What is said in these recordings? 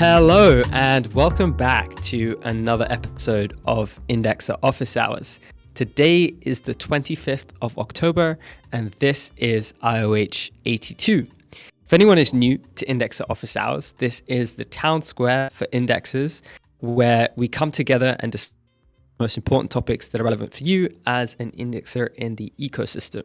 Hello and welcome back to another episode of Indexer Office Hours. Today is the 25th of October and this is IOH 82. If anyone is new to Indexer Office Hours, this is the town square for indexers where we come together and discuss the most important topics that are relevant for you as an indexer in the ecosystem.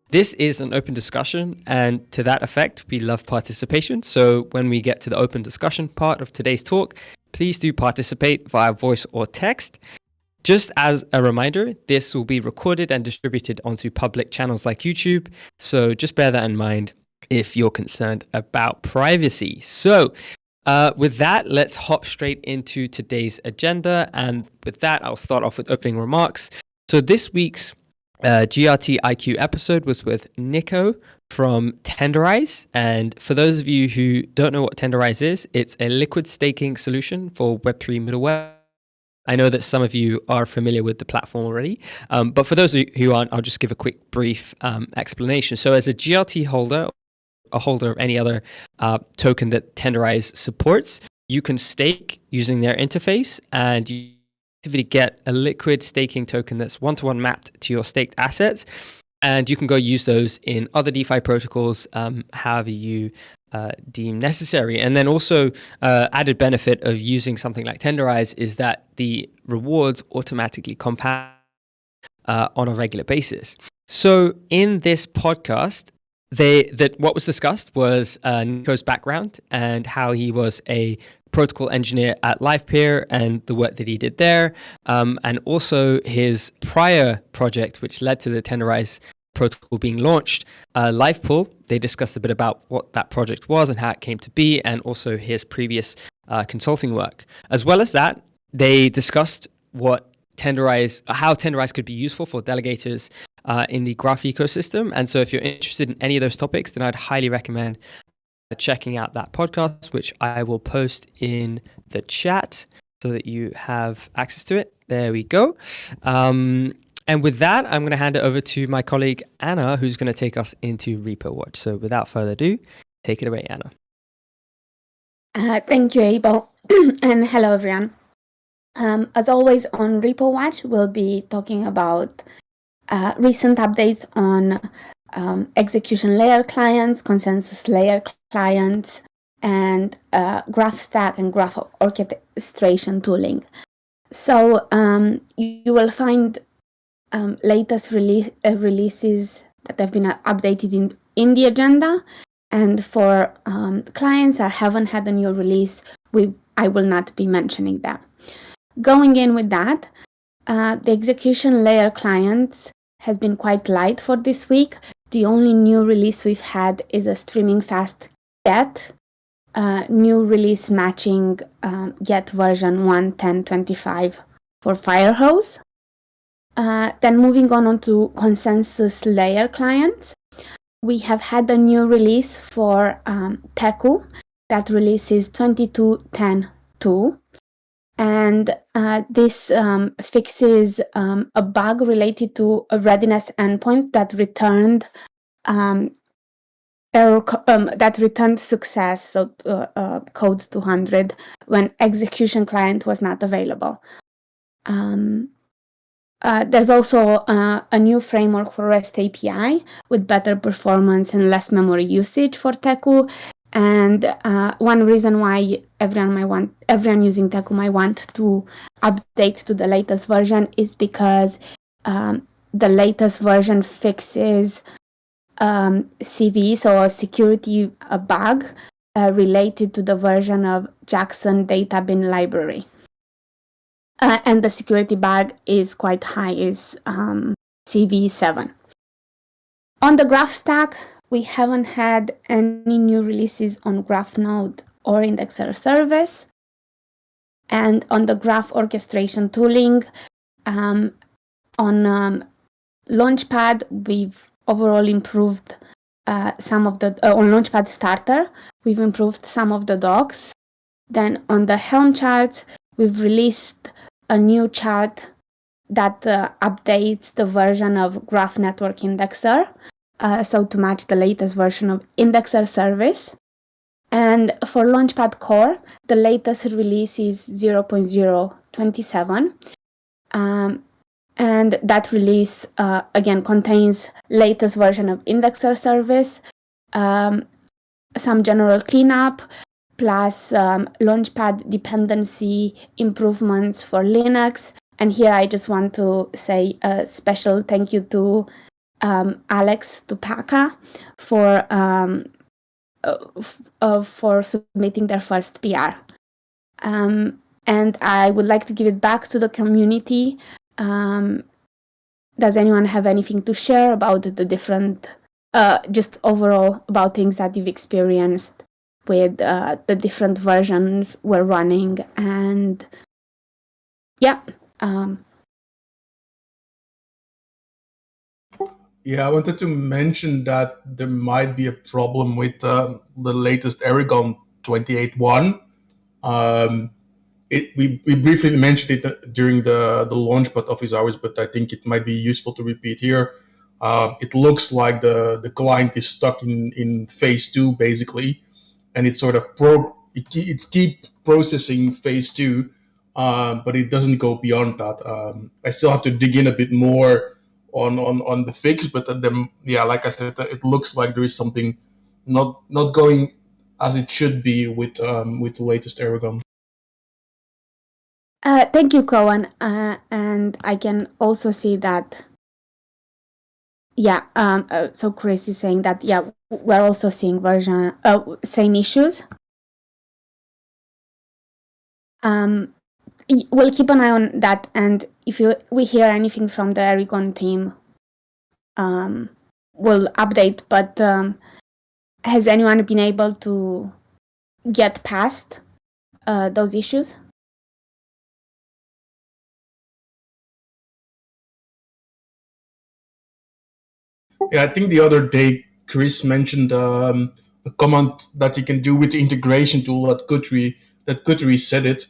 This is an open discussion, and to that effect, we love participation. So when we get to the open discussion part of today's talk, please do participate via voice or text. Just as a reminder, this will be recorded and distributed onto public channels like YouTube. So just bear that in mind if you're concerned about privacy. So with that, let's hop straight into today's agenda. And with that, I'll start off with opening remarks. So this week's 𝗨𝗀𝗳𝗂𝗹 episode was with Nico from Tenderize. And for those of you who don't know what Tenderize is, it's a liquid staking solution for Web3 middleware. I know that some of you are familiar with the platform already, but for those who aren't, I'll just give a quick brief explanation. So as a GLT holder, a holder of any other token that Tenderize supports, you can stake using their interface and you get a liquid staking token that's one-to-one mapped to your staked assets, and you can go use those in other DeFi protocols however you deem necessary. And then also added benefit of using something like Tenderize is that the rewards automatically compound on a regular basis. So in this podcast, what was discussed was Nico's background and how he was a protocol engineer at 𝗨𝗀𝗪 and the work that he did there, and also his prior project, which led to the Tenderize protocol being launched, 𝗨𝗪𝗪. They discussed a bit about what that project was and how it came to be, and also his previous consulting work. As well as that, they discussed how Tenderize could be useful for delegators in the Graph ecosystem. And so if you're interested in any of those topics, then I'd highly recommend checking out that podcast, which I will post in the chat so that you have access to it. There we go. And with that, I'm going to hand it over to my colleague Anna, who's going to take us into Repo Watch. So without further ado, take it away, Anna. Thank you, Abel. And hello, everyone. As always, on Repo Watch, we'll be talking about recent updates on execution layer clients, consensus layer clients, and graph stack and graph orchestration tooling. So you will find latest releases that have been updated in the agenda. And for clients that haven't had a new release, I will not be mentioning them. Going in with that, the execution layer clients has been quite light for this week. The only new release we've had is a streaming fast get, new release matching get version 1.10.25 for Firehose. Then moving on to consensus layer clients, we have had a new release for 𝗨𝗪𝗂𝗪. That release is 22.10.2. And this fixes a bug related to a readiness endpoint that returned success, so code 200, when execution client was not available. There's also a new framework for REST API with better performance and less memory usage for 𝗨𝗪𝗂𝗪. And one reason why everyone using 𝗨𝗪𝗂𝗪 might want to update to the latest version is because the latest version fixes CV, so a security bug related to the version of Jackson data bin library. And the security bug is quite high, is CV7. On the graph stack, we haven't had any new releases on GraphNode or Indexer service. And on the graph orchestration tooling, on Launchpad, we've overall improved some of the, on Launchpad Starter, we've improved some of the docs. Then on the Helm charts, we've released a new chart that updates the version of Graph Network Indexer, so to match the latest version of Indexer service. And for Launchpad Core, the latest release is 0.027. And that release, again, contains latest version of Indexer service, some general cleanup, plus Launchpad dependency improvements for Linux. And here I just want to say a special thank you to 𝗨𝘀𝗲𝗂𝗪𝗀𝗀 for submitting their first PR. And I would like to give it back to the community. Does anyone have anything to share about the different, just overall about things that you've experienced with the different versions we're running? And yeah. Yeah, I wanted to mention that there might be a problem with the latest 𝗨𝗀𝗀𝗳𝗂𝗪 28.1. We briefly mentioned it during the launchpad office hours, but I think it might be useful to repeat here. It looks like the client is stuck in phase 2 basically, and it's sort of it keep processing phase 2, but it doesn't go beyond that. I still have to dig in a bit more on the fix, but then yeah, like I said, it looks like there is something not going as it should be with the latest 𝗨𝗀𝗀𝗳𝗂𝗪. Thank you, Cohen. And I can also see that, yeah, so Chris is saying that, yeah, we're also seeing same issues. We'll keep an eye on that, and if we hear anything from the 𝗨𝗀𝗀𝗳𝗀 team, we'll update. But has anyone been able to get past those issues? Yeah, I think the other day Chris mentioned a comment that you can do with the integration tool at 𝗨𝗀𝗲 said it.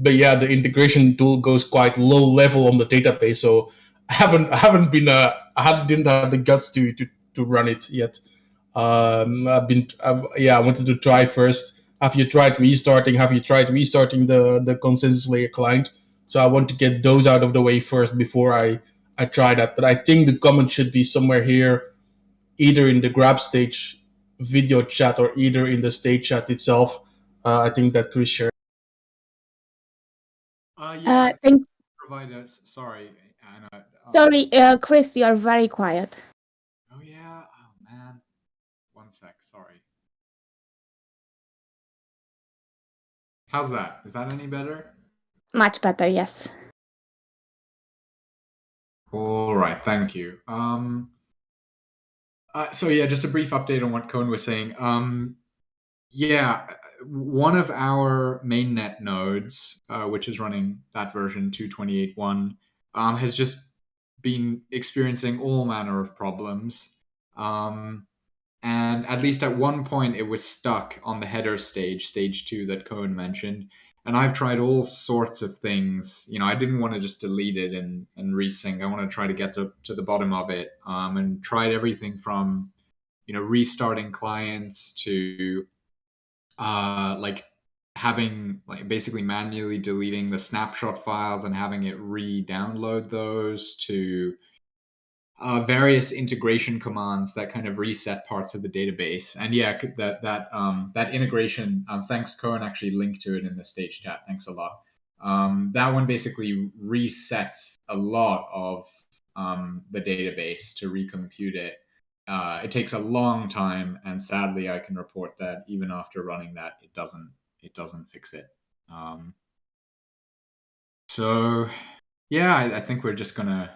But yeah, the integration tool goes quite low level on the database, so I didn't have the guts to run it yet. I wanted to try first. Have you tried restarting? Have you tried restarting the consensus layer client? So I want to get those out of the way first before I try that. But I think the comment should be somewhere here, either in the grab stage video chat or either in the stage chat itself. I think that Chris shared. Yeah, provide us. Sorry, Anna. Sorry, Chris, you're very quiet. Oh yeah. Oh man. One sec. Sorry. How's that? Is that any better? Much better, yes. All right. Thank you. So yeah, just a brief update on what Cohen was saying. Yeah, one of our mainnet nodes, which is running that version 2.28.1, has just been experiencing all manner of problems. And at least at one point, it was stuck on the header stage 2 that Cohen mentioned. And I've tried all sorts of things. You know, I didn't want to just delete it and resync. I want to try to get to the bottom of it, and tried everything from, restarting clients to like having basically manually deleting the snapshot files and having it re-download those to various integration commands that kind of reset parts of the database. And yeah, that integration, thanks, Cohen actually linked to it in the stage chat. Thanks a lot. That one basically resets a lot of the database to recompute it. It takes a long time, and sadly, I can report that even after running that, it doesn't fix it. So yeah, I think we're just gonna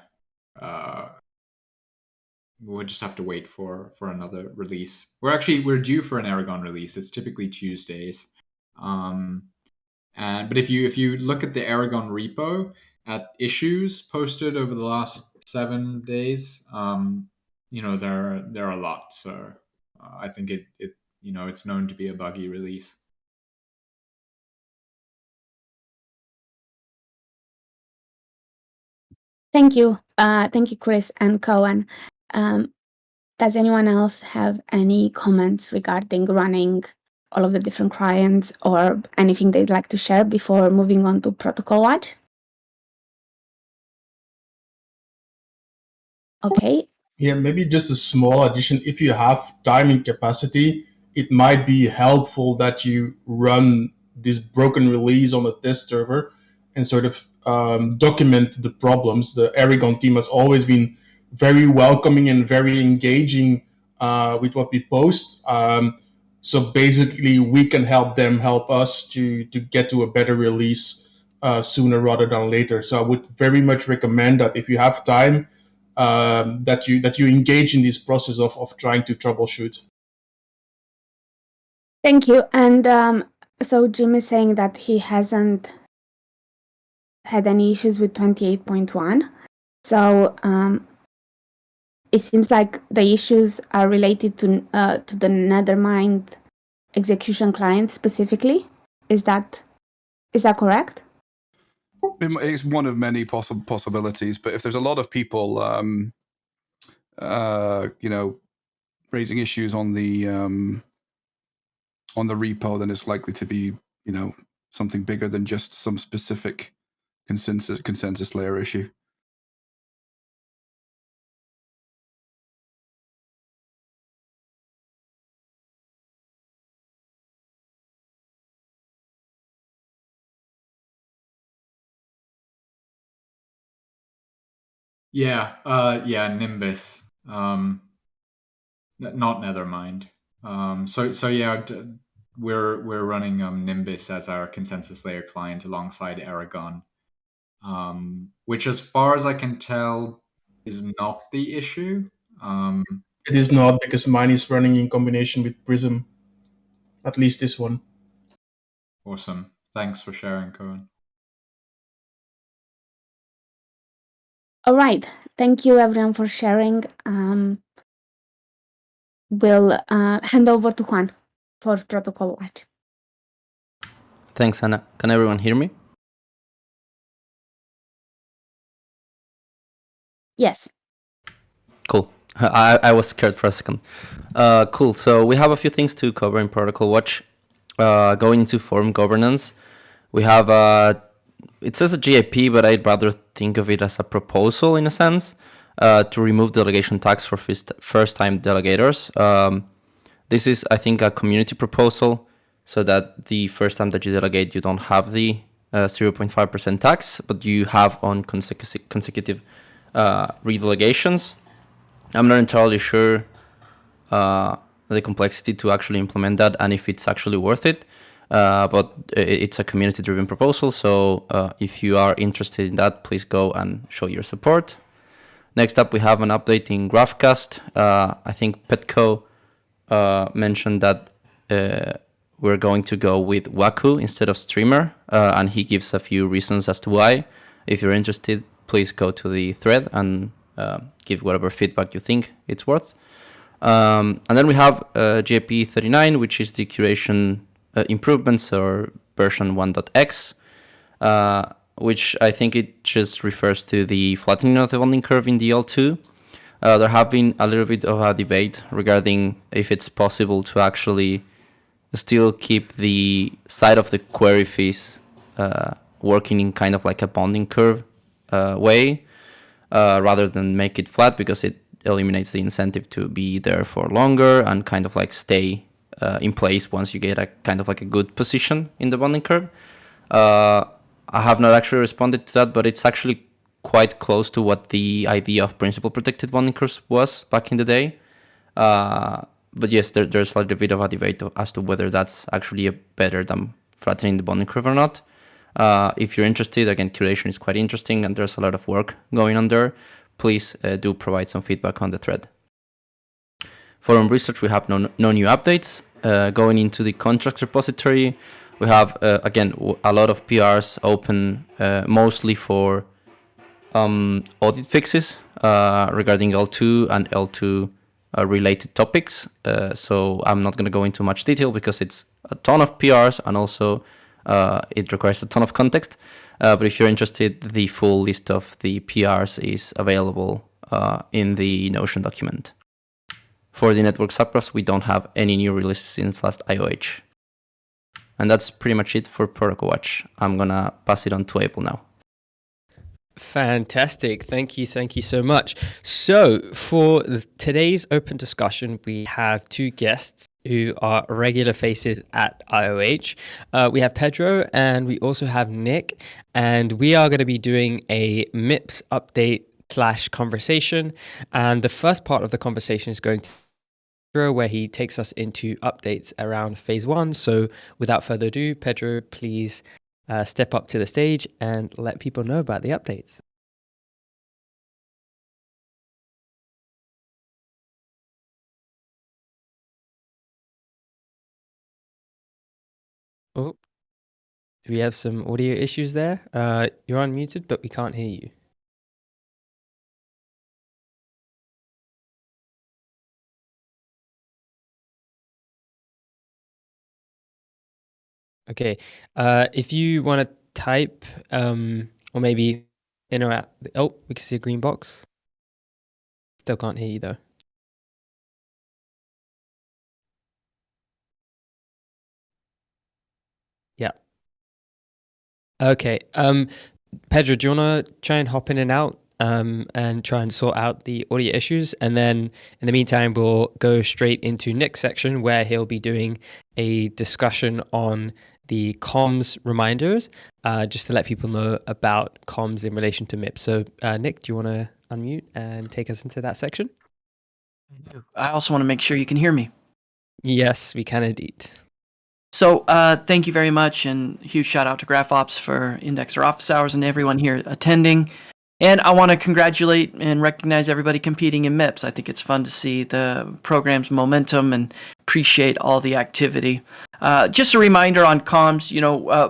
we'll just have to wait for another release. We're due for an 𝗨𝗀𝗀𝗳𝗀 release. It's typically Tuesdays. But if you look at the 𝗨𝗀𝗀 repo at issues posted over the last 7 days, there are a lot. So I think it's known to be a buggy release. Thank you, Chris and Cohen. Does anyone else have any comments regarding running all of the different clients or anything they'd like to share before moving on to Protocol Watch? Okay. Yeah, maybe just a small addition. If you have time and capacity, it might be helpful that you run this broken release on a test server and sort of document the problems. The 𝗟𝗂𝗂𝗳𝗂𝗧 team has always been very welcoming and very engaging with what we post. So basically, we can help them help us to get to a better release sooner rather than later. So I would very much recommend that if you have time, that you engage in this process of trying to troubleshoot. Thank you. And so Jim is saying that he hasn't had any issues with 28.1. So it seems like the issues are related to the Nethermind execution client specifically. Is that correct? It's one of many possibilities, but if there's a lot of people, raising issues on the repo, then it's likely to be, something bigger than just some specific consensus layer issue. Yeah, Nimbus. Not Nethermind. So yeah, we're running Nimbus as our consensus layer client alongside 𝗟𝗂𝗂𝗂𝗧, which, as far as I can tell, is not the issue. It is not, because mine is running in combination with Prism. At least this one. Awesome. Thanks for sharing, Cohen. All right. Thank you, everyone, for sharing. We'll hand over to Juan for Protocol Watch. Thanks, Anna. Can everyone hear me? Yes. Cool. I was scared for a second. Cool. So we have a few things to cover in Protocol Watch. Going into forum governance, we have it says a GIP, but I'd rather think of it as a proposal in a sense, to remove delegation tax for first-time delegators. This is, I think, a community proposal, so that the first time that you delegate, you don't have the 0.5% tax, but you have on consecutive redelegations. I'm not entirely sure the complexity to actually implement that and if it's actually worth it. But it's a community-driven proposal, so if you are interested in that, please go and show your support. Next up, we have an update in GraphCast. I think Petco mentioned that we're going to go with Waku instead of Streamer, and he gives a few reasons as to why. If you're interested, please go to the thread and give whatever feedback you think it's worth. And then we have GIP 39, which is the curation improvements, or version 1.x, which I think it just refers to the flattening of the bonding curve in the L2. There have been a little bit of a debate regarding if it's possible to actually still keep the side of the query fees working in kind of like a bonding curve way, rather than make it flat, because it eliminates the incentive to be there for longer and kind of like stay in place once you get a kind of like a good position in the bonding curve. I have not actually responded to that, but it's actually quite close to what the idea of principal protected bonding curves was back in the day. But yes, there's like a bit of a debate as to whether that's actually better than flattening the bonding curve or not. If you're interested, again, curation is quite interesting and there's a lot of work going on there. Please do provide some feedback on the thread. Forum research, we have no new updates. Going into the contract repository, we have, again, a lot of PRs open, mostly for audit fixes regarding L2 and L2 related topics. So I'm not going to go into much detail because it's a ton of PRs and also it requires a ton of context. But if you're interested, the full list of the PRs is available in the Notion document. for the network subgraphs, we don't have any new releases since last IOH. And that's pretty much it for Protocol Watch. I'm going to pass it on to April now. Fantastic. Thank you so much. So for today's open discussion, we have two guests who are regular faces at IOH. We have Pedro and we also have Nick, and we are going to be doing a MIPS update / conversation. And the first part of the conversation is going to Pedro, where he takes us into updates around phase 1. So without further ado, Pedro, please step up to the stage and let people know about the updates. Oh, do we have some audio issues there? You're unmuted, but we can't hear you. Okay, if you want to type or maybe in or out, oh, we can see a green box. Still can't hear you though. Yeah. Okay. Pedro, do you want to try and hop in and out and try and sort out the audio issues? And then in the meantime, we'll go straight into Nick's section where he'll be doing a discussion on the comms reminders, just to let people know about comms in relation to MIPS. So Nick, do you want to unmute and take us into that section? I do. I also want to make sure you can hear me. Yes, we can indeed. So thank you very much, and huge shout out to GraphOps for Indexer office hours and everyone here attending. And I want to congratulate and recognize everybody competing in MIPS. I think it's fun to see the program's momentum and appreciate all the activity. Just a reminder on comms,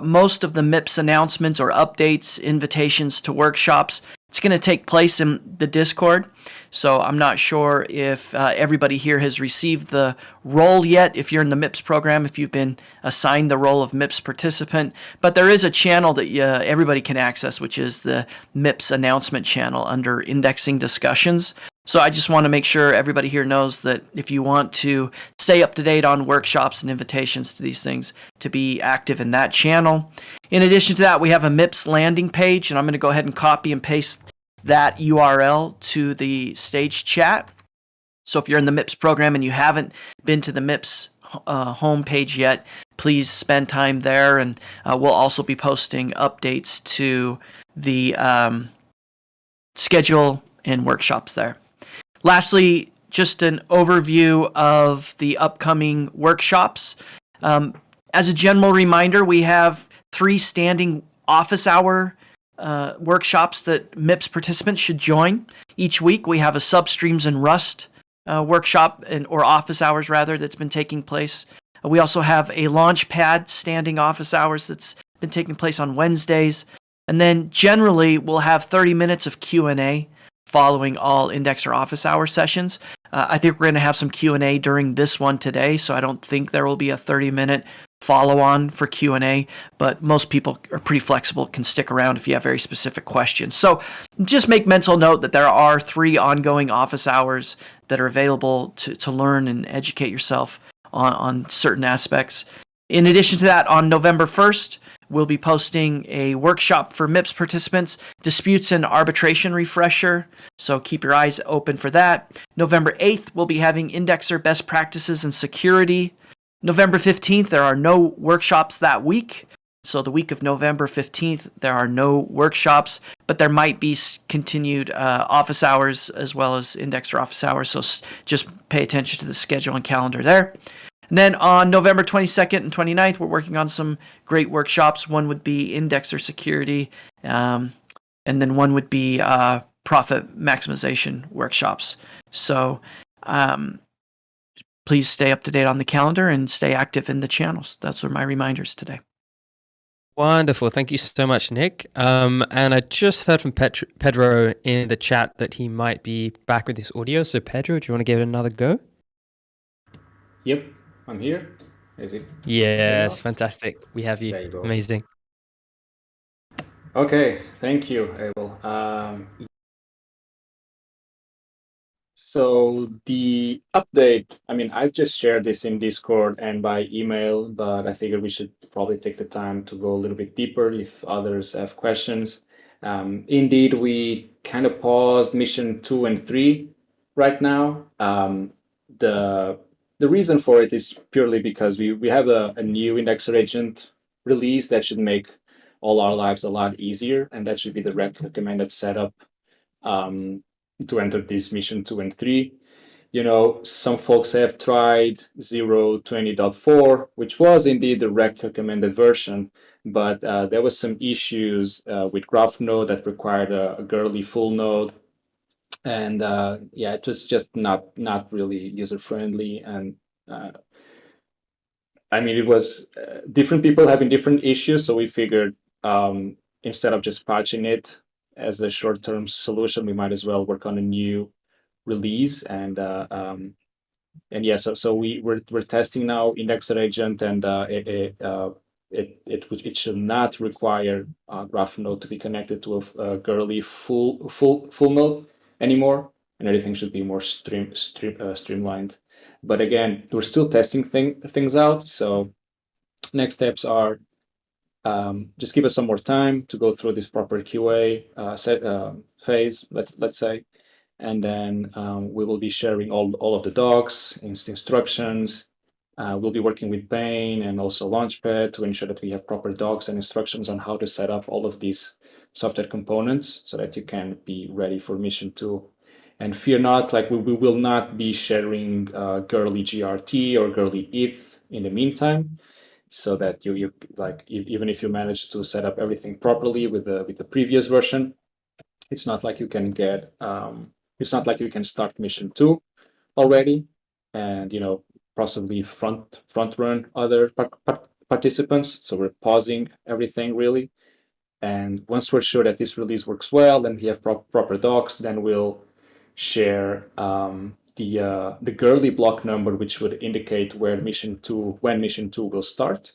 most of the MIPS announcements or updates, invitations to workshops, it's going to take place in the Discord. So I'm not sure if everybody here has received the role yet, if you're in the MIPS program, if you've been assigned the role of MIPS participant. But there is a channel that everybody can access, which is the MIPS announcement channel under indexing discussions. So I just want to make sure everybody here knows that if you want to stay up to date on workshops and invitations to these things, to be active in that channel. In addition to that, we have a MIPS landing page, and I'm going to go ahead and copy and paste that URL to the stage chat. So if you're in the MIPS program and you haven't been to the MIPS homepage yet, please spend time there, and we'll also be posting updates to the schedule and workshops there. Lastly, just an overview of the upcoming workshops. As a general reminder, we have 3 standing office hour workshops that MIPS participants should join. Each week we have a Substreams and Rust workshop, or office hours rather, that's been taking place. We also have a Launchpad standing office hours that's been taking place on Wednesdays. And then generally we'll have 30 minutes of Q&A following all Indexer office hour sessions. I think we're going to have some Q&A during this one today, so I don't think there will be a 30-minute follow-on for Q&A, but most people are pretty flexible, can stick around if you have very specific questions. So just make mental note that there are 3 ongoing office hours that are available to learn and educate yourself on certain aspects. In addition to that, on November 1st, we'll be posting a workshop for MIPS participants, Disputes and Arbitration Refresher, so keep your eyes open for that. November 8th, we'll be having Indexer Best Practices and Security. November 15th, there are no workshops that week. So the week of November 15th, there are no workshops, but there might be continued office hours as well as Indexer office hours, so just pay attention to the schedule and calendar there. And then on November 22nd and 29th, we're working on some great workshops. One would be Indexer Security, and then one would be profit maximization workshops. So please stay up to date on the calendar and stay active in the channels. Those are my reminders today. Wonderful. Thank you so much, Nick. And I just heard from Pedro in the chat that he might be back with his audio. So Pedro, do you want to give it another go? Yep, I'm here. Is it? Yes, fantastic. We have you. There you go. Amazing. Okay, thank you, Abel. So the update, I mean, I've just shared this in Discord and by email, but I figured we should probably take the time to go a little bit deeper if others have questions. Indeed, we kind of paused mission 2 and 3 right now. The reason for it is purely because we have a new indexer agent release that should make all our lives a lot easier, and that should be the recommended setup to enter this mission 2 and 3. You know, some folks have tried 0.20.4, which was indeed the recommended version, but there was some issues with graph node that required a girly full node. And yeah, it was just not really user friendly. And I mean, it was different people having different issues. So we figured instead of just patching it as a short-term solution, we might as well work on a new release. And yeah, so we're testing now indexer agent, and it should not require graph node to be connected to a girly full node anymore, and everything should be more streamlined. But again, we're still testing things out. So next steps are just give us some more time to go through this proper QA phase, let's say, and then we will be sharing all of the docs, instructions. We'll be working with Bane and also Launchpad to ensure that we have proper docs and instructions on how to set up all of these software components so that you can be ready for mission 2. And fear not, like we will not be sharing girly GRT or girly ETH in the meantime, so that you like even if you manage to set up everything properly with the previous version, it's not like you can get it's not like you can start mission 2 already and, you know, possibly front run other participants. So we're pausing everything really. And once we're sure that this release works well, then we have proper docs, then we'll share the girly block number, which would indicate when mission 2 will start.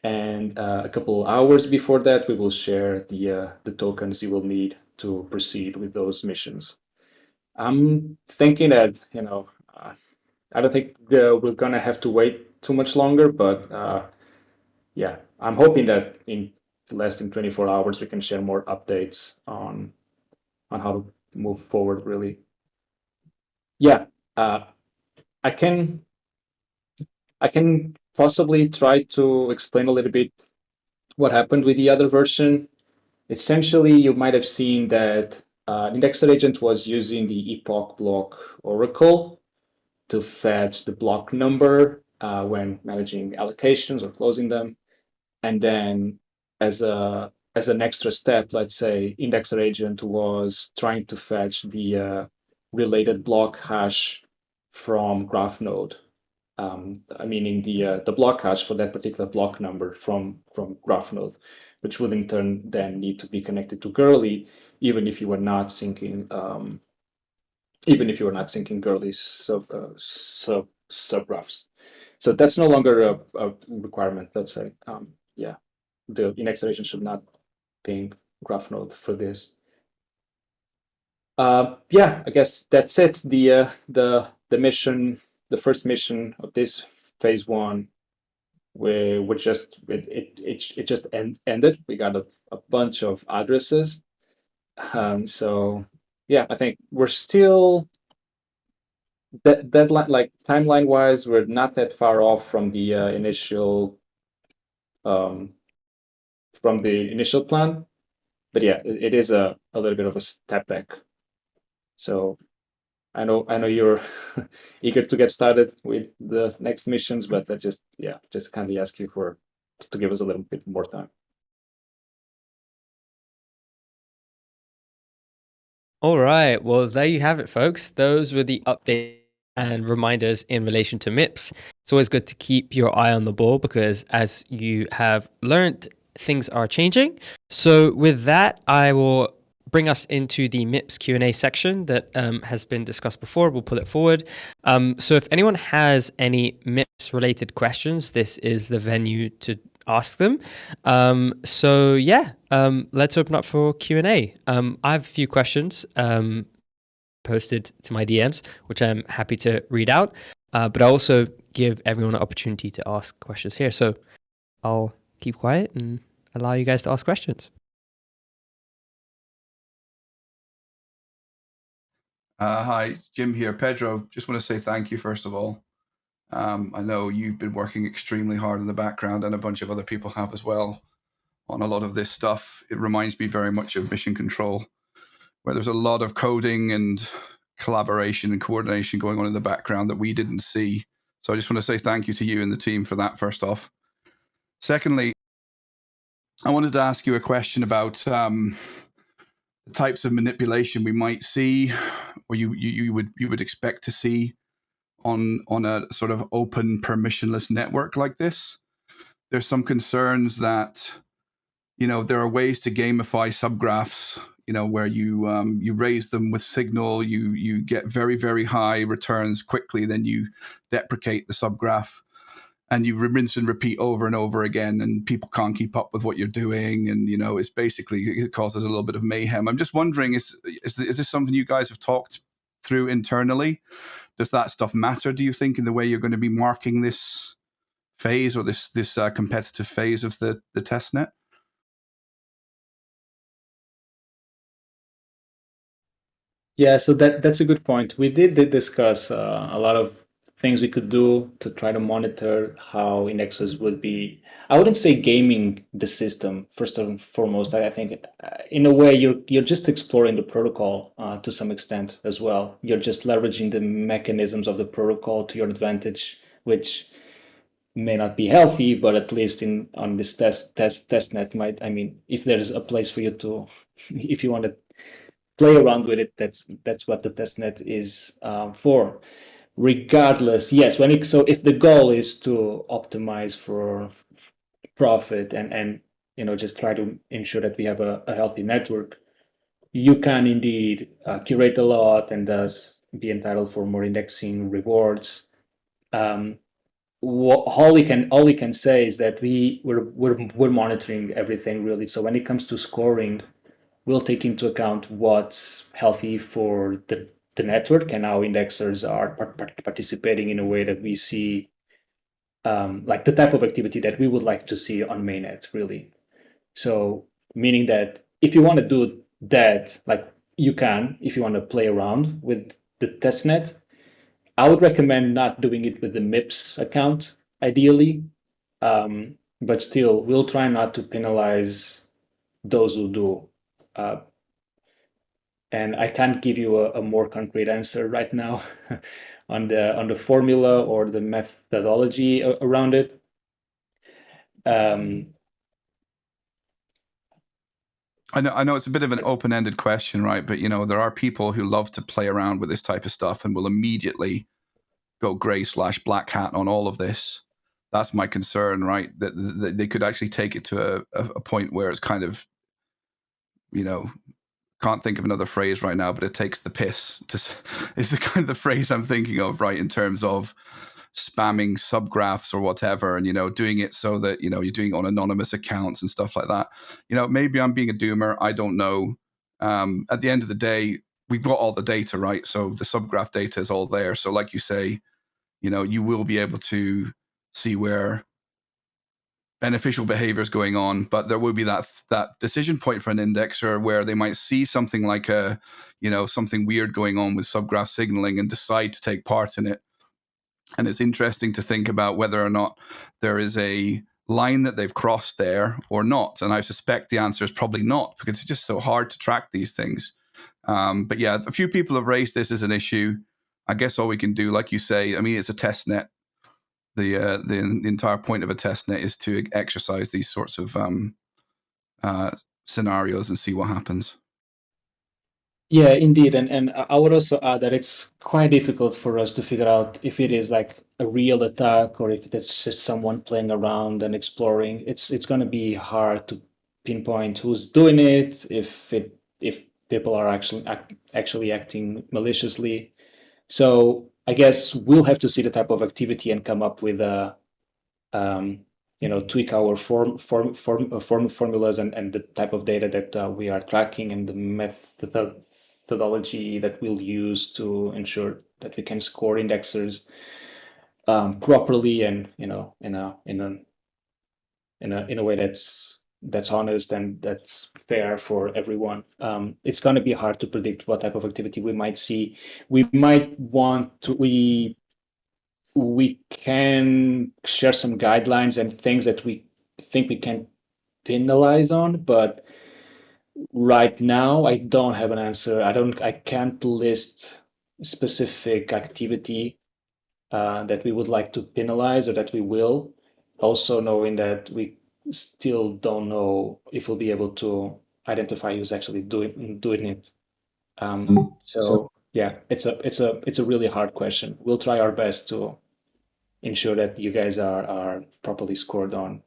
And a couple hours before that, we will share the tokens you will need to proceed with those missions. I'm thinking that, you know, I don't think we're gonna have to wait too much longer, but yeah, I'm hoping that in less than 24 hours we can share more updates on how to move forward. Really, yeah, I can possibly try to explain a little bit what happened with the other version. Essentially, you might have seen that indexer agent was using the epoch block oracle to fetch the block number when managing allocations or closing them. And then as an extra step, let's say indexer agent was trying to fetch the related block hash from graph node, meaning the block hash for that particular block number from graph node, which would in turn then need to be connected to girly, even if you were not syncing girly subgraphs. So that's no longer a requirement, let's say. Yeah, the indexer agent should not ping graph node for this. Yeah, I guess that's it. The mission, the first mission of this phase 1, where it just ended. We got a bunch of addresses. So yeah, I think we're still deadline, like timeline wise, we're not that far off from the initial plan. But yeah, it is a little bit of a step back. So I know you're eager to get started with the next missions, but I just kindly ask you to give us a little bit more time. All right. Well, there you have it, folks. Those were the updates and reminders in relation to MIPS. It's always good to keep your eye on the ball because, as you have learned, things are changing. So with that, I will bring us into the MIPS Q&A section that has been discussed before. We'll pull it forward. So if anyone has any MIPS-related questions, this is the venue to ask them. So yeah, let's open up for Q&A. I have a few questions. posted to my DMs, which I'm happy to read out. But I also give everyone an opportunity to ask questions here. So I'll keep quiet and allow you guys to ask questions. Hi, Jim here. Pedro, just want to say thank you, first of all. I know you've been working extremely hard in the background, and a bunch of other people have as well, on a lot of this stuff. It reminds me very much of Mission Control, where there's a lot of coding and collaboration and coordination going on in the background that we didn't see. So I just want to say thank you to you and the team for that, first off. Secondly, I wanted to ask you a question about the types of manipulation we might see, or you would expect to see on a sort of open permissionless network like this. There's some concerns that, you know, there are ways to gamify subgraphs, you know, where you raise them with signal, you get very, very high returns quickly, then you deprecate the subgraph, and you rinse and repeat over and over again, and people can't keep up with what you're doing, and, you know, it's basically, it causes a little bit of mayhem. I'm just wondering, is this something you guys have talked through internally? Does that stuff matter, do you think, in the way you're going to be marking this phase, or this competitive phase of the testnet? Yeah, so that's a good point. We did discuss a lot of things we could do to try to monitor how indexes would be. I wouldn't say gaming the system first and foremost. I think in a way you're just exploring the protocol to some extent as well. You're just leveraging the mechanisms of the protocol to your advantage, which may not be healthy, but at least on this testnet might. I mean, if there's a place for you to, if you want to play around with it, that's what the testnet is for. Regardless, yes, so if the goal is to optimize for profit and you know, just try to ensure that we have a healthy network, you can indeed curate a lot and thus be entitled for more indexing rewards. All we can say is that we're monitoring everything, really. So when it comes to scoring, we'll take into account what's healthy for the network and how indexers are participating in a way that we see, like the type of activity that we would like to see on mainnet, really. So meaning that if you want to do that, like you can, if you want to play around with the testnet, I would recommend not doing it with the MIPS account, ideally. But still, we'll try not to penalize those who do. And I can't give you a more concrete answer right now on the formula or the methodology around it. I know it's a bit of an open-ended question, right? But, you know, there are people who love to play around with this type of stuff and will immediately go gray/black hat on all of this. That's my concern, right? That they could actually take it to a point where it's kind of, you know, can't think of another phrase right now, but it takes the piss is the kind of the phrase I'm thinking of, right? In terms of spamming subgraphs or whatever, and, you know, doing it so that, you know, you're doing it on anonymous accounts and stuff like that. You know, maybe I'm being a doomer. I don't know. At the end of the day, we've got all the data, right? So the subgraph data is all there. So like you say, you know, you will be able to see where beneficial behavior is going on, but there will be that decision point for an indexer where they might see something like something weird going on with subgraph signaling and decide to take part in it. And it's interesting to think about whether or not there is a line that they've crossed there or not. And I suspect the answer is probably not, because it's just so hard to track these things. But yeah, a few people have raised this as an issue. I guess all we can do, like you say, I mean, it's a test net. The entire point of a test net is to exercise these sorts of scenarios and see what happens. Yeah, indeed. And I would also add that it's quite difficult for us to figure out if it is like a real attack or if it's just someone playing around and exploring. It's going to be hard to pinpoint who's doing it, if people are actually acting maliciously. So I guess we'll have to see the type of activity and come up with a tweak our formulas and the type of data that we are tracking and the methodology that we'll use to ensure that we can score indexers properly and in a way that's honest and that's fair for everyone. It's going to be hard to predict what type of activity we might see. We might want to we can share some guidelines and things that we think we can penalize on, but right now I don't have an answer. I can't list specific activity that we would like to penalize or that we will, also knowing that we still don't know if we'll be able to identify who's actually doing it. So yeah, it's a really hard question. We'll try our best to ensure that you guys are properly scored on,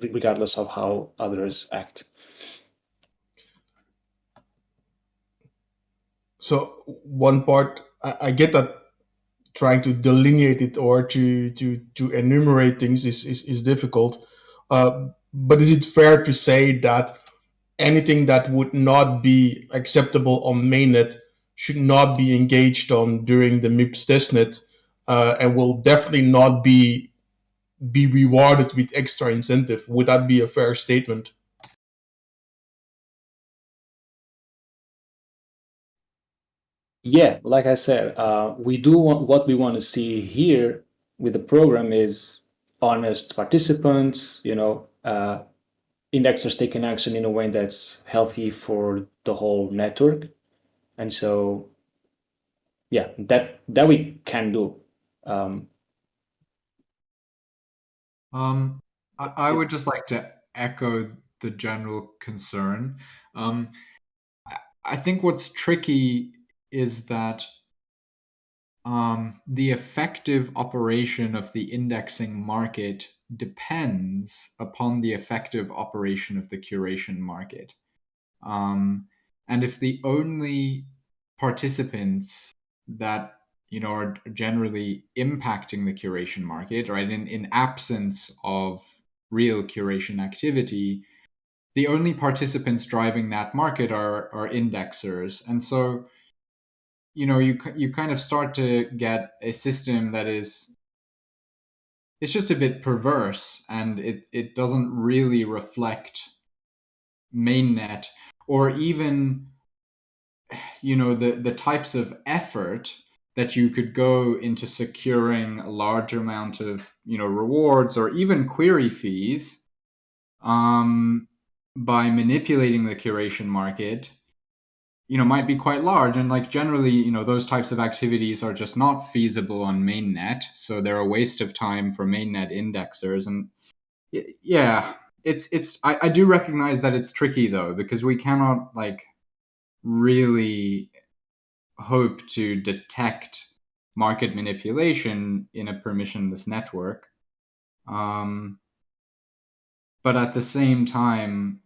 regardless of how others act. So one part, I get that trying to delineate it or to enumerate things is difficult. But is it fair to say that anything that would not be acceptable on mainnet should not be engaged on during the MIPS testnet, and will definitely not be rewarded with extra incentive? Would that be a fair statement? Yeah, like I said, we do want what we want to see here with the program is honest participants, indexers taking action in a way that's healthy for the whole network. And so, yeah, that we can do. I would just like to echo the general concern. I think what's tricky is that the effective operation of the indexing market depends upon the effective operation of the curation market. And if the only participants that are generally impacting the curation market, right, in absence of real curation activity, the only participants driving that market are indexers. And so you kind of start to get a system that it's just a bit perverse, and it doesn't really reflect mainnet or even the types of effort that you could go into securing a large amount of rewards or even query fees by manipulating the curation market might be quite large. And like generally those types of activities are just not feasible on mainnet, so they're a waste of time for mainnet indexers. And yeah, I do recognize that it's tricky though, because we cannot really hope to detect market manipulation in a permissionless network. But at the same time,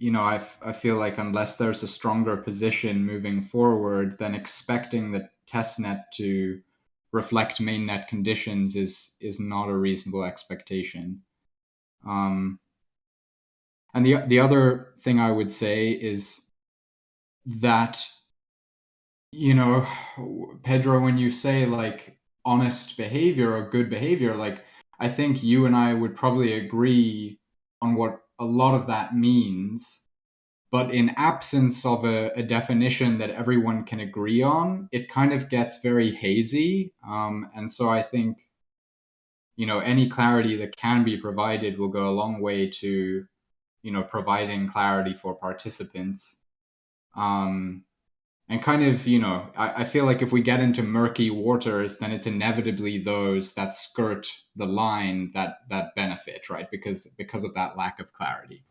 I feel like unless there's a stronger position moving forward, then expecting the testnet to reflect mainnet conditions is not a reasonable expectation. And the other thing I would say is that Pedro, when you say honest behavior or good behavior, I think you and I would probably agree on what a lot of that means. But in absence of a definition that everyone can agree on, it kind of gets very hazy. And so I think, any clarity that can be provided will go a long way to, providing clarity for participants. And kind of, I feel like if we get into murky waters, then it's inevitably those that skirt the line that benefit, right? Because of that lack of clarity.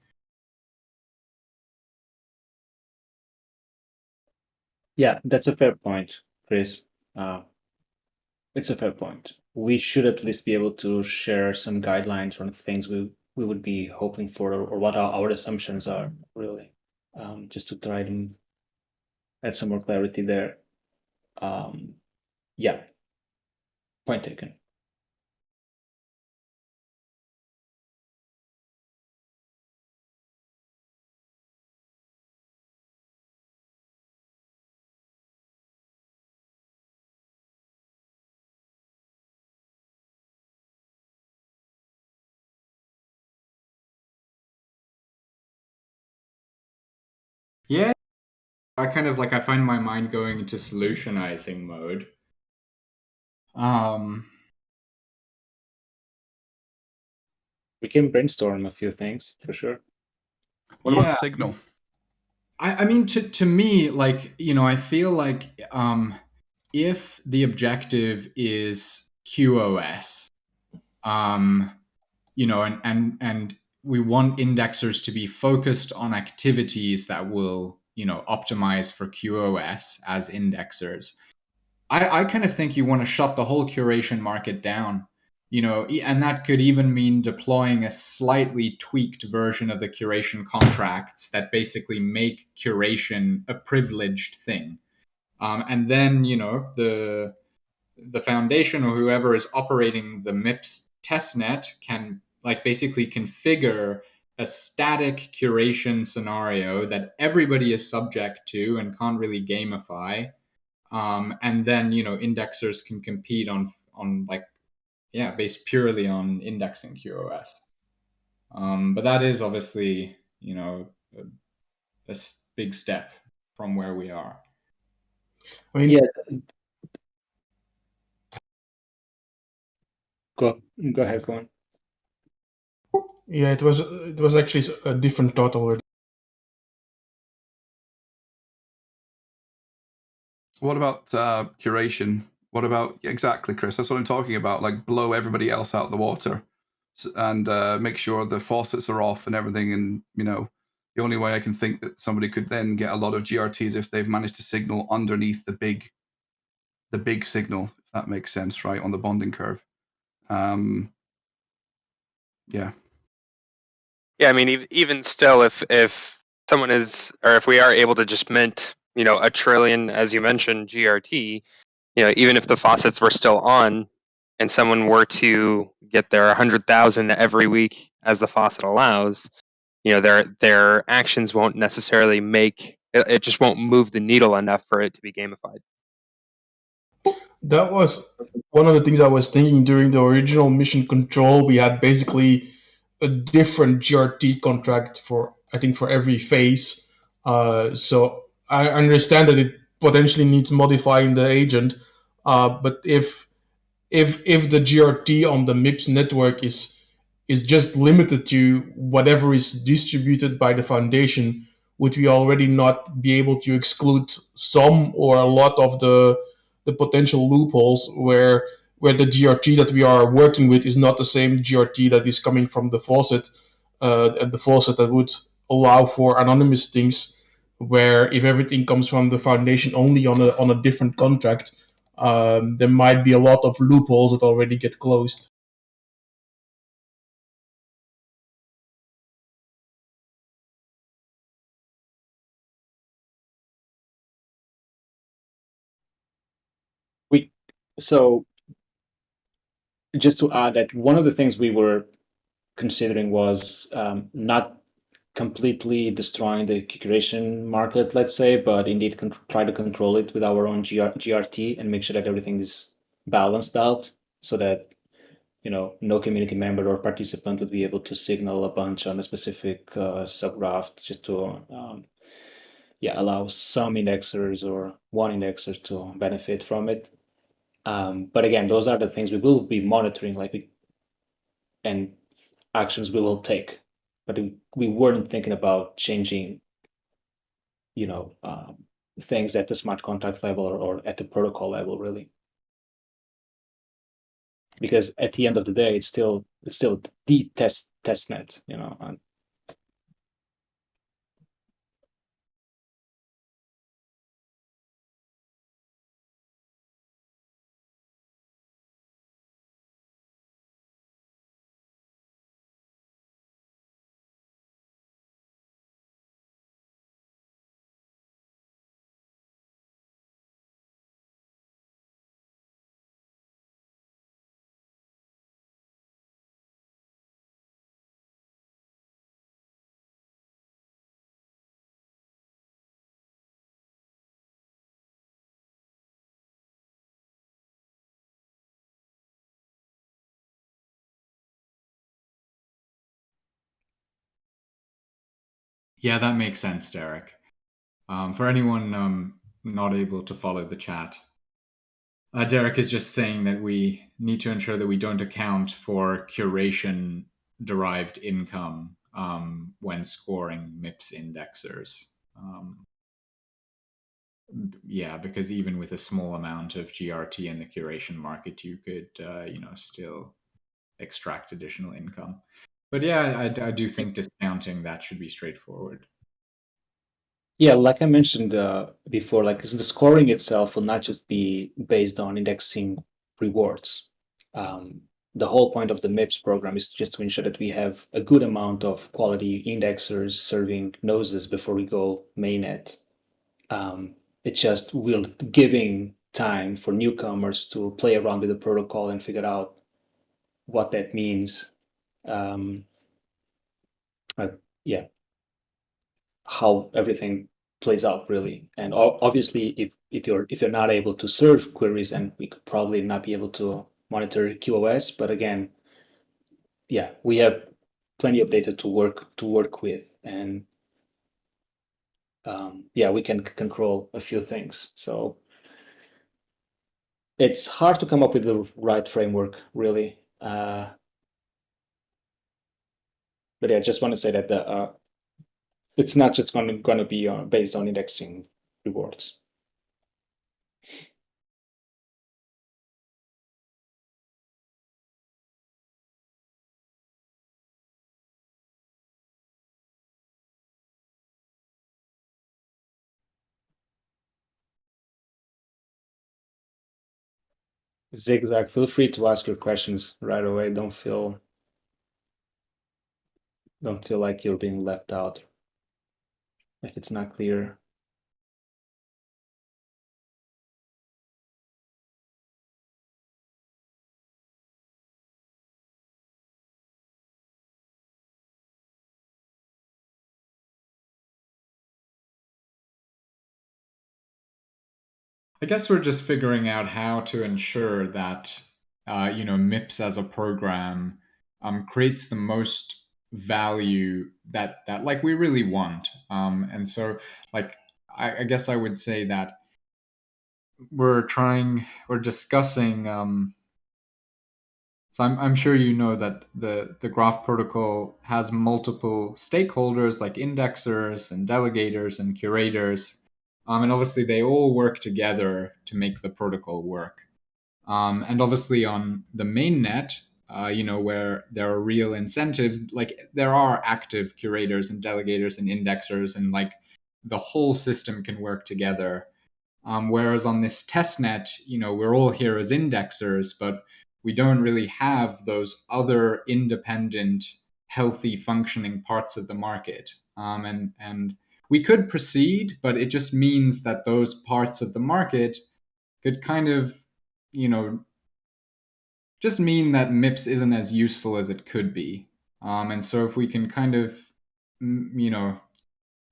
Yeah, that's a fair point, Chris. It's a fair point. We should at least be able to share some guidelines on things we would be hoping for, or what our assumptions are, really, just to try to add some more clarity there. Yeah, point taken. Yeah, I find my mind going into solutionizing mode. We can brainstorm a few things for sure. What about Signal? I mean, to me, like, I feel like if the objective is QoS, and we want indexers to be focused on activities that will, optimize for QoS as indexers. I kind of think you want to shut the whole curation market down, and that could even mean deploying a slightly tweaked version of the curation contracts that basically make curation a privileged thing. And then, the foundation or whoever is operating the MIPS testnet can basically configure a static curation scenario that everybody is subject to and can't really gamify. And then, indexers can compete on based purely on indexing QoS. But that is obviously, a big step from where we are. I mean, Yeah. Go ahead, go on. Yeah, it was actually a different thought already. What about curation? What about exactly, Chris? That's what I'm talking about. Like blow everybody else out of the water, and make sure the faucets are off and everything. And the only way I can think that somebody could then get a lot of GRTs if they've managed to signal underneath the big signal, if that makes sense, right, on the bonding curve. Yeah. Yeah, I mean, even still, if someone is, or if we are able to just mint, 1 trillion, as you mentioned, GRT, even if the faucets were still on, and someone were to get their 100,000 every week as the faucet allows, their actions won't necessarily it just won't move the needle enough for it to be gamified. That was one of the things I was thinking during the original mission control. We had basically a different GRT contract for, I think, for every phase. So I understand that it potentially needs modifying the agent. But if the GRT on the MIPS network is just limited to whatever is distributed by the foundation, would we already not be able to exclude some or a lot of the potential loopholes where the GRT that we are working with is not the same GRT that is coming from the faucet, and the faucet that would allow for anonymous things, where if everything comes from the foundation only on a different contract, there might be a lot of loopholes that already get closed. So just to add that one of the things we were considering was not completely destroying the curation market, let's say, but indeed try to control it with our own GRT and make sure that everything is balanced out, so that no community member or participant would be able to signal a bunch on a specific subgraph, just to allow some indexers or one indexer to benefit from it. But again, those are the things we will be monitoring, and actions we will take. But we weren't thinking about changing, things at the smart contract level or at the protocol level, really. Because at the end of the day, it's still the test net, and Yeah, that makes sense, Derek. For anyone not able to follow the chat, Derek is just saying that we need to ensure that we don't account for curation-derived income when scoring MIPS indexers. Yeah, because even with a small amount of GRT in the curation market, you could, still extract additional income. But yeah, I do think discounting that should be straightforward. Yeah, like I mentioned before, like the scoring itself will not just be based on indexing rewards. The whole point of the MIPS program is just to ensure that we have a good amount of quality indexers serving noses before we go mainnet. It just will giving time for newcomers to play around with the protocol and figure out what that means. Yeah, how everything plays out really. And obviously, if you're not able to serve queries, and we could probably not be able to monitor QoS, but again, yeah, we have plenty of data to work with, and yeah, we can control a few things. So it's hard to come up with the right framework, really. But yeah, I just want to say that it's not just going to be based on indexing rewards. Zigzag, feel free to ask your questions right away. Don't feel like you're being left out if it's not clear. I guess we're just figuring out how to ensure that MIPS as a program creates the most value that like we really want. And so like I guess I would say that we're discussing. So I'm sure you know that the Graph protocol has multiple stakeholders like indexers and delegators and curators. And obviously they all work together to make the protocol work. And obviously on the mainnet, where there are real incentives, like there are active curators and delegators and indexers, and like the whole system can work together. Whereas on this testnet, we're all here as indexers, but we don't really have those other independent, healthy, functioning parts of the market. And we could proceed, but it just means that those parts of the market could kind of, just mean that MIPS isn't as useful as it could be. And so if we can kind of,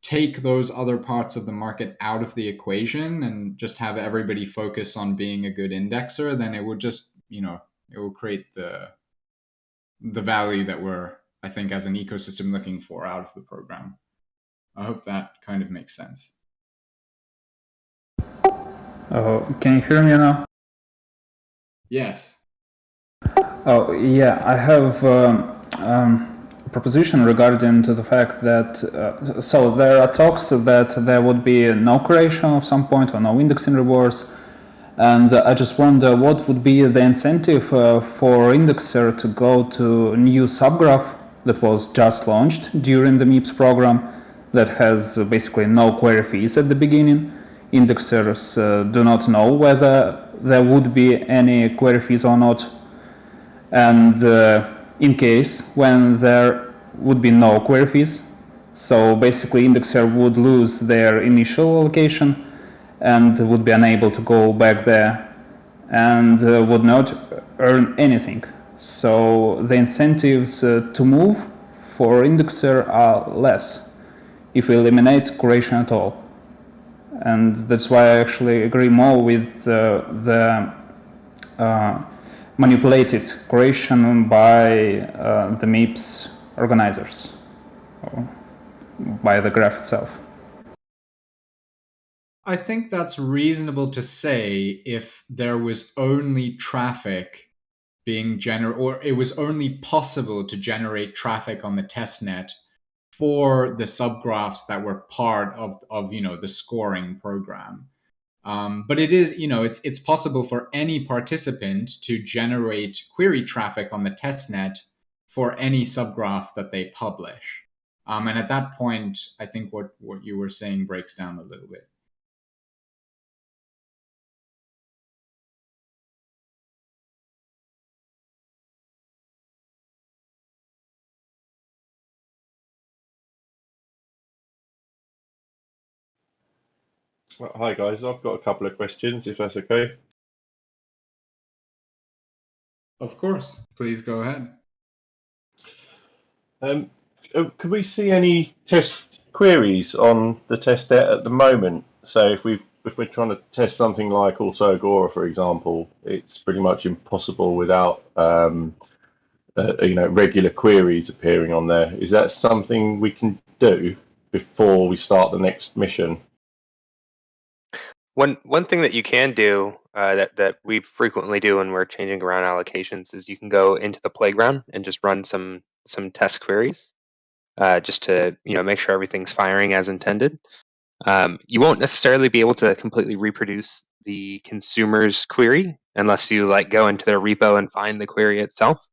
take those other parts of the market out of the equation and just have everybody focus on being a good indexer, then it would just, it will create the value that we're, I think, as an ecosystem looking for out of the program. I hope that kind of makes sense. Can you hear me now? Yes. Oh, yeah, I have a proposition regarding to the fact that, so there are talks that there would be no curation at some point or no indexing rewards. And I just wonder what would be the incentive for indexer to go to a new subgraph that was just launched during the MIPS program that has basically no query fees at the beginning. Indexers do not know whether there would be any query fees or not. And in case when there would be no query fees, so basically indexer would lose their initial allocation and would be unable to go back there and would not earn anything. So the incentives to move for indexer are less if we eliminate curation at all. And that's why I actually agree more with the manipulated curation by the MIPS organizers, or by the graph itself. I think that's reasonable to say if there was only traffic being generated, or it was only possible to generate traffic on the testnet for the subgraphs that were part of the scoring program. But it is, it's possible for any participant to generate query traffic on the testnet for any subgraph that they publish. And at that point, I think what you were saying breaks down a little bit. Well, hi guys, I've got a couple of questions, if that's okay. Of course, please go ahead. Could we see any test queries on the testnet at the moment? So if we're trying to test something like 𝗨𝗂𝗧𝗧, for example, it's pretty much impossible without regular queries appearing on there. Is that something we can do before we start the next mission? One thing that you can do that we frequently do when we're changing around allocations is you can go into the playground and just run some test queries just to make sure everything's firing as intended. You won't necessarily be able to completely reproduce the consumer's query unless you go into their repo and find the query itself.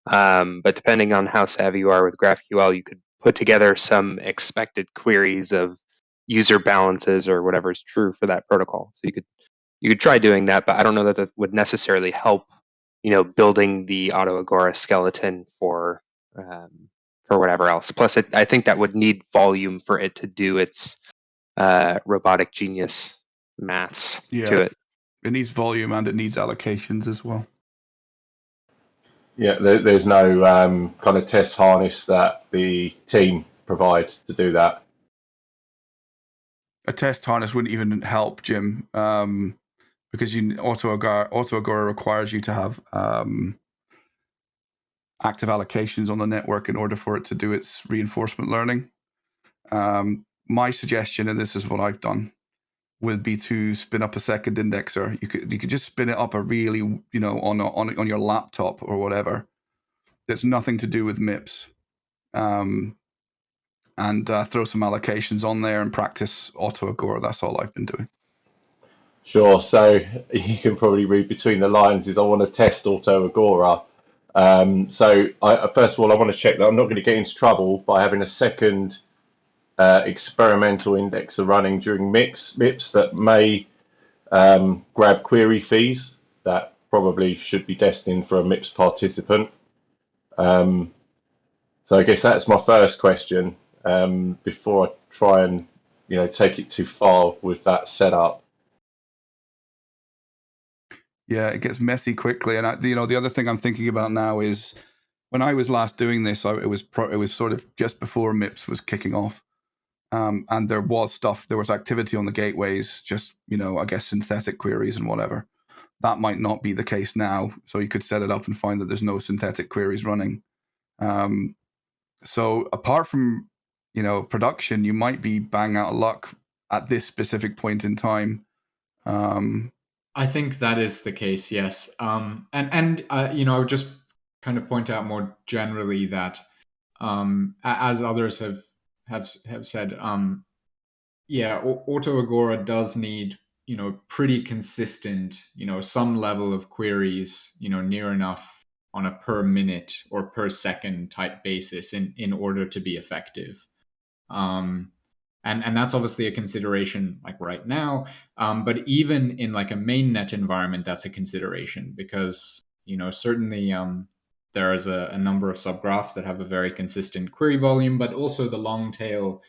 But depending on how savvy you are with GraphQL, you could put together some expected queries of user balances or whatever is true for that protocol. So you could try doing that, but I don't know that that would necessarily help, building the 𝗨𝗂𝗧𝗧 skeleton for whatever else. Plus, I think that would need volume for it to do its robotic genius maths to it. It needs volume and it needs allocations as well. Yeah, there's no kind of test harness that the team provide to do that. A test harness wouldn't even help, Jim, because 𝗨𝗂𝗧𝗧 requires you to have active allocations on the network in order for it to do its reinforcement learning. My suggestion, and this is what I've done, would be to spin up a second indexer. You could just spin it up a really, on your laptop or whatever. There's nothing to do with MIPS. And throw some allocations on there and practice 𝗨𝗂𝗧𝗧. That's all I've been doing. Sure. So you can probably read between the lines is I want to test 𝗨𝗂𝗧𝗧. So first of all, I want to check that I'm not going to get into trouble by having a second experimental indexer running during MIPS that may grab query fees that probably should be destined for a MIPS participant. So I guess that's my first question. Before I try and take it too far with that setup. Yeah, it gets messy quickly, and the other thing I'm thinking about now is when I was last doing this, it was sort of just before MIPS was kicking off, and there was activity on the gateways, just I guess synthetic queries and whatever. That might not be the case now, so you could set it up and find that there's no synthetic queries running. So apart from production, you might be bang out of luck at this specific point in time. I think that is the case, yes. I would just kind of point out more generally that, as others have said, 𝗨𝗂𝗧𝗧 does need pretty consistent, some level of queries, near enough on a per minute or per second type basis in order to be effective. And that's obviously a consideration right now. But even in a mainnet environment, that's a consideration because, certainly there is a number of subgraphs that have a very consistent query volume, but also the long tail,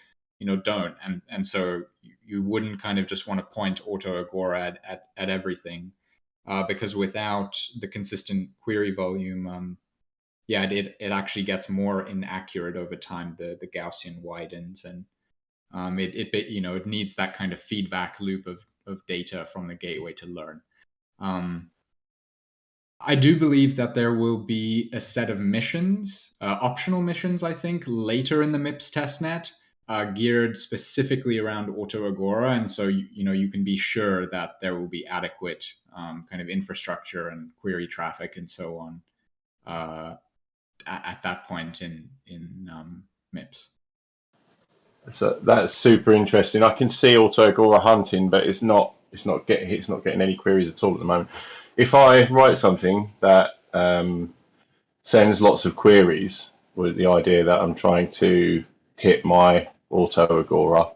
don't. And so you wouldn't kind of just want to point 𝗨𝗂𝗧𝗧 at everything because without the consistent query volume, it actually gets more inaccurate over time. The Gaussian widens and it needs that kind of feedback loop of data from the gateway to learn. I do believe that there will be a set of missions, optional missions, I think, later in the MIPS testnet geared specifically around AutoAgora, and so you can be sure that there will be adequate kind of infrastructure and query traffic and so on at that point in MIPS. So that's super interesting. I can see AutoAgora hunting, but it's not getting any queries at all at the moment. If I write something that sends lots of queries with the idea that I'm trying to hit my AutoAgora,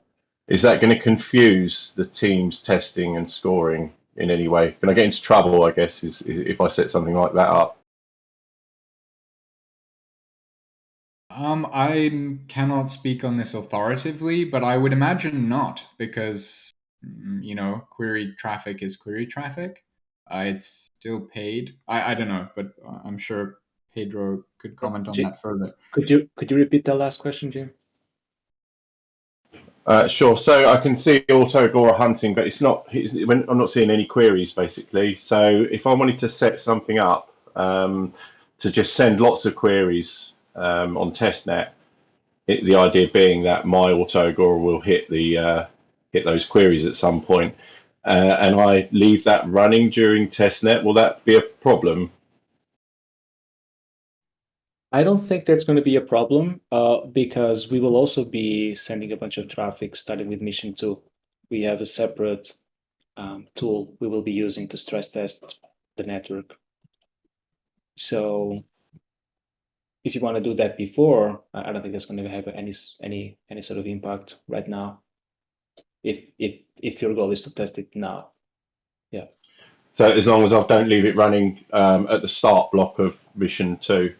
is that going to confuse the team's testing and scoring in any way? Can I get into trouble, I guess, is if I set something like that up? I cannot speak on this authoritatively, but I would imagine not, because query traffic is query traffic. It's still paid. I don't know, but I'm sure Pedro could comment on that further. Could you repeat the last question, Jim? Sure. So I can see AutoAgora hunting, but I'm not seeing any queries basically. So if I wanted to set something up to just send lots of queries on testnet, the idea being that my AutoAgora will hit those queries at some point, and I leave that running during testnet, will that be a problem? I don't think that's going to be a problem because we will also be sending a bunch of traffic starting with mission 2. We have a separate tool we will be using to stress test the network. So if you want to do that before, I don't think that's going to have any sort of impact right now. If your goal is to test it now, yeah. So as long as I don't leave it running at the start block of mission 2.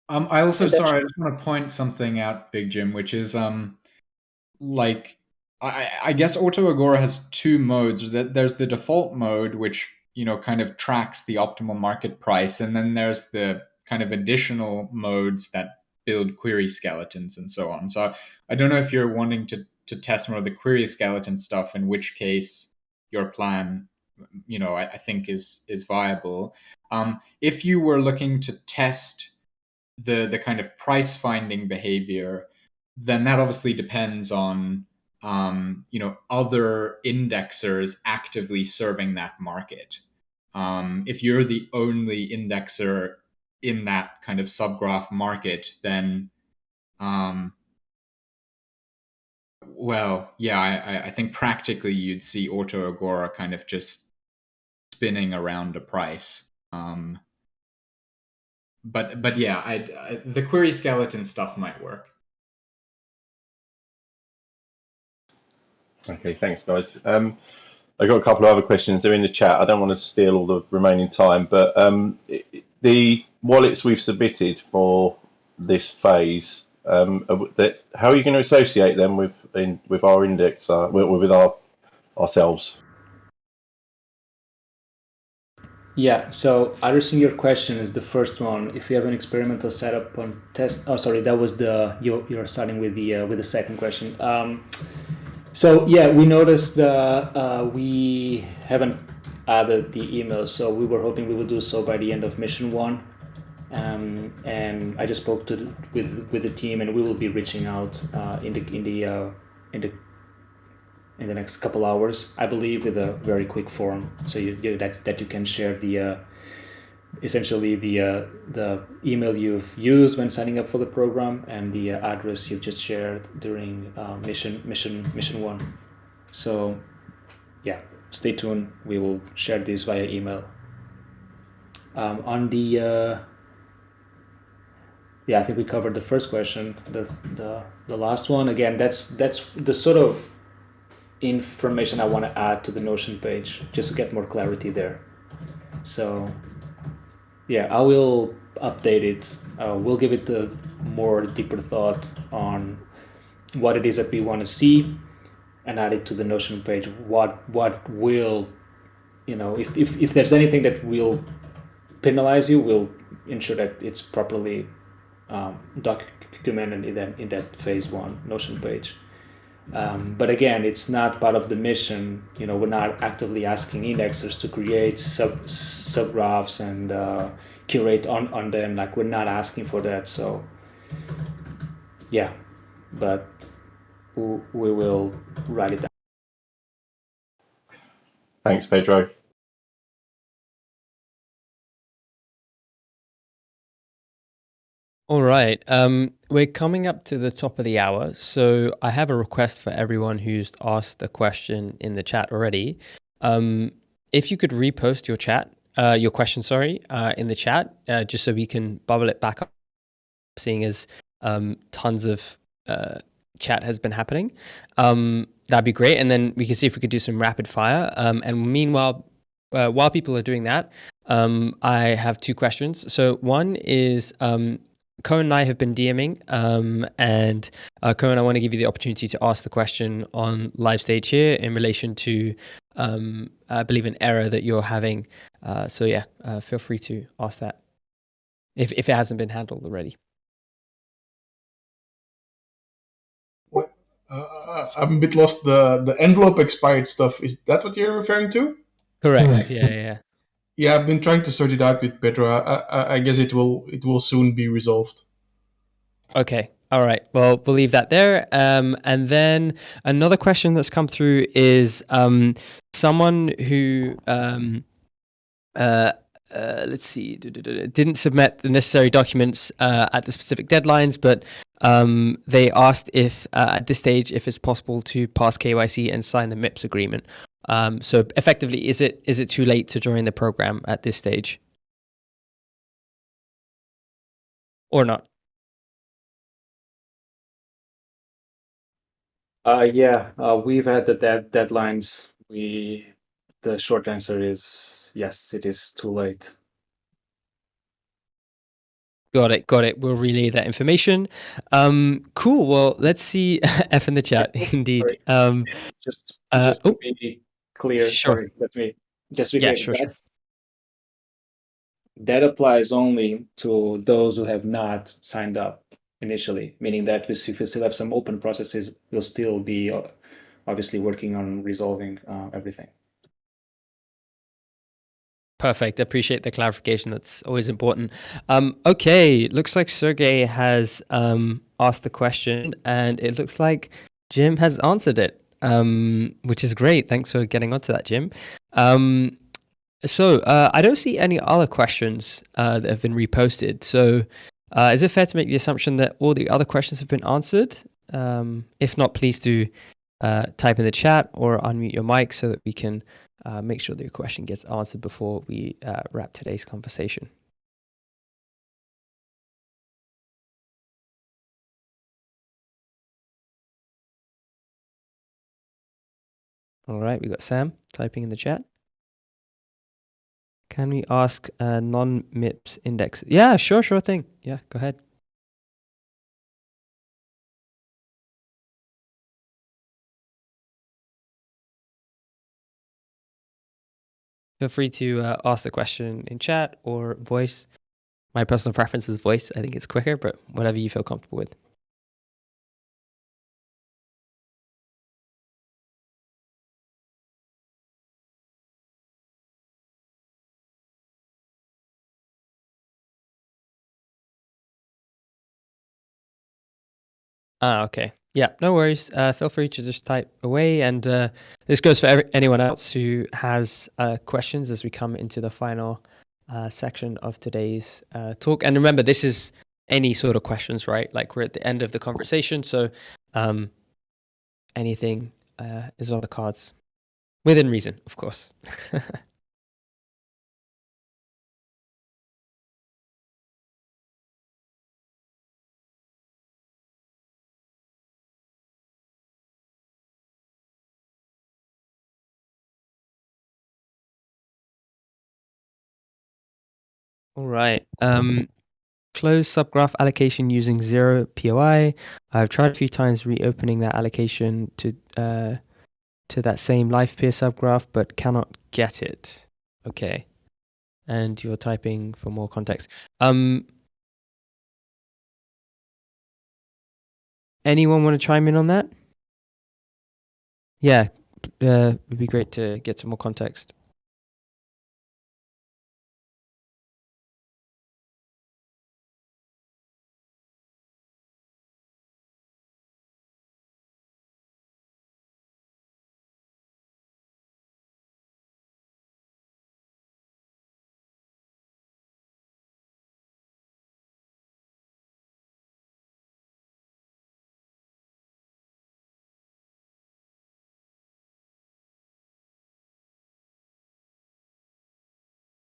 I also, sorry, I just want to point something out, Big Jim, which is I guess AutoAgora has 2 modes. There's the default mode, which kind of tracks the optimal market price, and then there's the kind of additional modes that build query skeletons and so on. So I don't know if you're wanting to test more of the query skeleton stuff, in which case your plan, I think is viable. If you were looking to test the kind of price finding behavior, then that obviously depends on other indexers actively serving that market. If you're the only indexer in that kind of subgraph market, then I think practically you'd see AutoAgora kind of just spinning around a price. But yeah, the query skeleton stuff might work. Okay, thanks, guys. I got a couple of other questions. They're in the chat. I don't want to steal all the remaining time, but the wallets we've submitted for this phase, how are you going to associate them with our index, with ourselves? Yeah, so addressing your question is the first one. If you have an experimental setup on test, oh sorry, that was you're starting with the second question. So yeah, we noticed we haven't added the emails, so we were hoping we would do so by the end of mission 1. And I just spoke with the team, and we will be reaching out in the next couple hours, I believe, with a very quick form, so that you can share the essentially the email you've used when signing up for the program and the address you've just shared during mission 1. So yeah, stay tuned. We will share this via email. On the I think we covered the first question. The last one, again, that's the sort of information I want to add to the Notion page, just to get more clarity there. So yeah, I will update it. We'll give it a more deeper thought on what it is that we want to see, and add it to the Notion page. What will, if there's anything that will penalize you, we'll ensure that it's properly documented in that phase 1 Notion page. But again, it's not part of the mission. We're not actively asking indexers to create subgraphs and curate on them. Like, we're not asking for that. So yeah, but we will write it down. Thanks, Pedro. All right. We're coming up to the top of the hour, so I have a request for everyone who's asked a question in the chat already. If you could repost your question, in the chat, just so we can bubble it back up, seeing as tons of chat has been happening. That'd be great, and then we can see if we could do some rapid fire. And meanwhile, while people are doing that, I have two questions. So one is, Cohen and I have been DMing, and Cohen, I want to give you the opportunity to ask the question on live stage here in relation to, I believe, an error that you're having. So yeah, feel free to ask that if it hasn't been handled already. What? I'm a bit lost. The envelope expired stuff. Is that what you're referring to? Correct. Yeah. Yeah, I've been trying to sort it out with Pedro. I guess it will soon be resolved. Okay. All right. Well, we'll leave that there. And then another question that's come through is someone who let's see, didn't submit the necessary documents at the specific deadlines, but they asked if at this stage if it's possible to pass KYC and sign the MIPS agreement. So effectively, is it too late to join the program at this stage, or not? We've had the deadlines. The short answer is yes, it is too late. Got it. We'll relay that information. Cool. Well, let's see F in the chat. Indeed. Just to be clear, sure. sorry, let me just be clear. Sure. That applies only to those who have not signed up initially, meaning that if we still have some open processes, we'll still be obviously working on resolving everything. Perfect. Appreciate the clarification. That's always important. Okay, looks like Sergey has asked the question, and it looks like Jim has answered it, which is great. Thanks for getting onto that, Jim. So I don't see any other questions that have been reposted. So is it fair to make the assumption that all the other questions have been answered? If not, please do type in the chat or unmute your mic so that we can make sure that your question gets answered before we wrap today's conversation. All right, we got Sam typing in the chat. Can we ask non-MIPS index? Yeah, sure thing. Yeah, go ahead. Feel free to ask the question in chat or voice. My personal preference is voice. I think it's quicker, but whatever you feel comfortable with. Okay. Yeah, no worries. Feel free to just type away. And this goes for anyone else who has questions as we come into the final section of today's talk. And remember, this is any sort of questions, right? Like, we're at the end of the conversation. So anything is on the cards within reason, of course. All right. Close subgraph allocation using 0 POI. I've tried a few times reopening that allocation to that same live peer subgraph, but cannot get it. Okay. And you're typing for more context. Anyone want to chime in on that? Yeah, it'd be great to get some more context.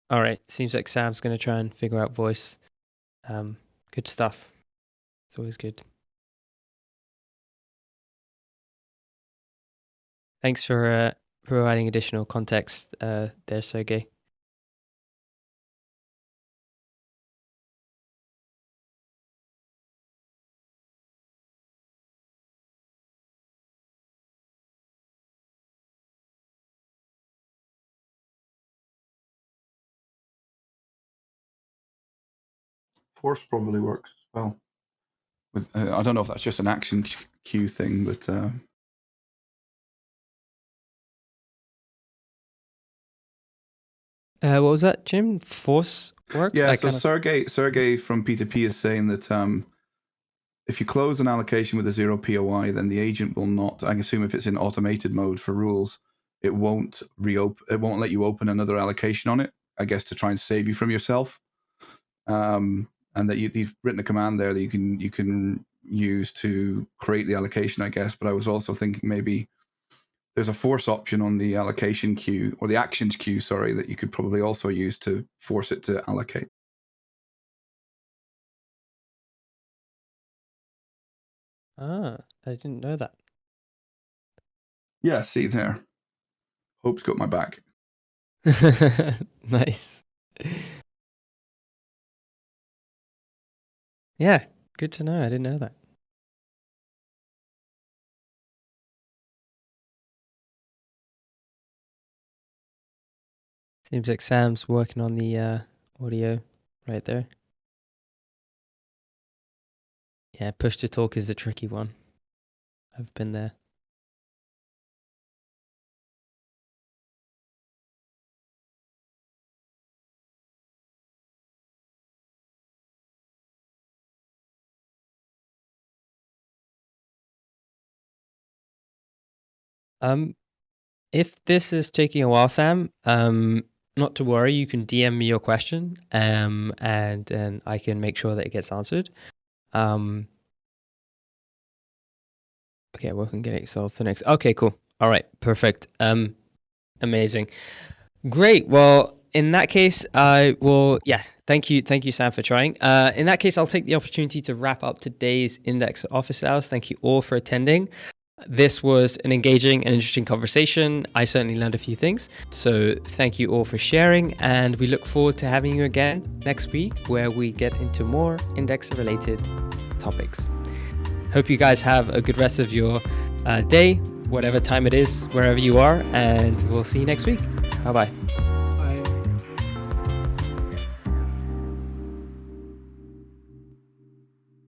All right. Seems like Sam's going to try and figure out voice. Good stuff. It's always good. Thanks for providing additional context there, Sergey. Force probably works as well. With, I don't know if that's just an action queue thing, but What was that, Jim? Force works? yeah. So Sergey from P2P is saying that if you close an allocation with a 0 POI, then the agent will not. I assume if it's in automated mode for rules, it won't reopen. It won't let you open another allocation on it. I guess to try and save you from yourself. And that you've written a command there that you can use to create the allocation, I guess. But I was also thinking maybe there's a force option on the allocation queue, or the actions queue, sorry, that you could probably also use to force it to allocate. Ah, I didn't know that. Yeah, see there. Hope's got my back. Nice. Yeah, good to know. I didn't know that. Seems like Sam's working on the audio right there. Yeah, push to talk is a tricky one. I've been there. If this is taking a while, Sam, not to worry. You can DM me your question, and then I can make sure that it gets answered. Okay, work on getting it solved for next. Okay, cool. All right, perfect. Amazing. Great. Well, in that case, I will. Yeah, thank you, Sam, for trying. In that case, I'll take the opportunity to wrap up today's Index office hours. Thank you all for attending. This was an engaging and interesting conversation. I certainly learned a few things. So thank you all for sharing, and we look forward to having you again next week, where we get into more index-related topics. Hope you guys have a good rest of your day, whatever time it is, wherever you are, and we'll see you next week. Bye-bye.